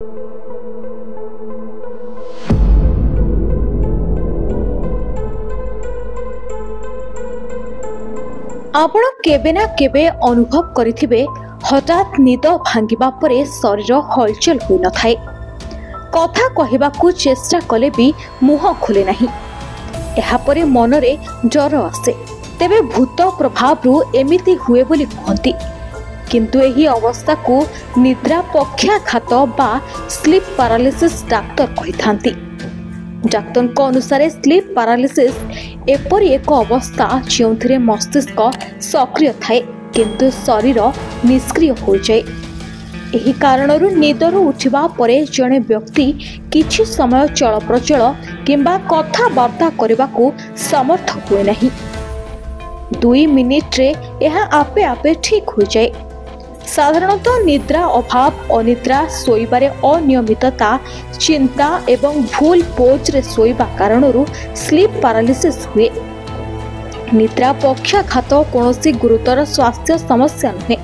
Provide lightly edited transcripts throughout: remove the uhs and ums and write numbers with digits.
आपण केबे ना केबे अनुभव करिथिबे हठात निद भांगिबा परे शरीर हलचल होई न थाए। कथा कहबाकू चेष्टा कले भी मुह खुले नहीं। एहा परे मनरे डर आसे। तेबे भूत प्रभाव एमिति हुए बोली कहती, किंतु एही अवस्था को निद्रा पक्षाघात बा स्लीप पैरालिसिस डाक्टर कहिथांती। डाक्टर अनुसार स्लीप पैरालिसिस एपरी एक अवस्था जो मस्तिष्क सक्रिय थाए किंतु शरीर निष्क्रिय हो जाए। एही कारणरू निदरू उठिबा परे जणे व्यक्ति किछि समय चलप्रचल किंबा कथाबार्ता करबाकू समर्थ हुए नहीं। 2 मिनिट रे यह आपे आपे ठीक हो जाए। साधारणतः निद्रा अभाव, अनिद्रा, शोइबारे अनियमितता, चिंता एवं भूल पोज रे शोइबा कारणरू स्लीप पैरालिसिस हुए। निद्रा पक्षाघात कौनसी गुरुतर स्वास्थ्य समस्या नुहे।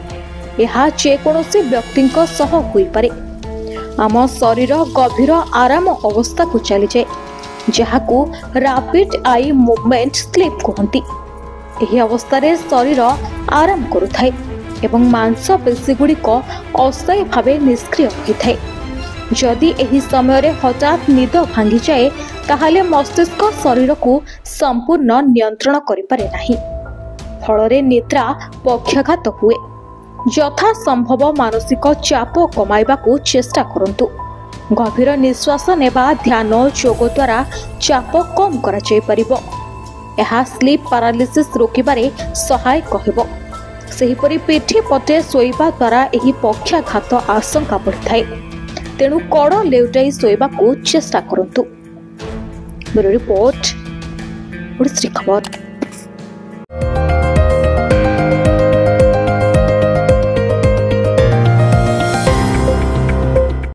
यह जेकोसी व्यक्ति सह होई पारे। आम शरीर गभीर आराम अवस्था को चली जाए, जहाकू रैपिड आई मूवमेंट स्लीप कहती। एही अवस्था रे शरीर आराम करुथाए एवं मांसपेशी गुड़िक अस्थायी भावे निष्क्रिय होइथाए। जदि एही समय रे हठात निद भांगी जाए ताहाले मस्तिष्क शरीर को संपूर्ण नियंत्रण करिपारे नाही। फलरे निद्रा पक्षाघात हुए। यथा संभव मानसिक चाप कमाइबाकू चेष्टा करंतु। गभीर निश्वास नेबा, ध्यान, योग द्वारा चाप कम करा जाय परिबो। एहा स्लीप पैरालिसिस रोकिबारे सहायक हेबो। सेहिपरि पिठी पटे शोइबा द्वारा एही पक्षाघात आशंका बढ़िथाए। तेणु कड़ लेउटाई शोइबाकू चेष्टा करंतु। ब्यूरो रिपोर्ट, ओडिसी खबर।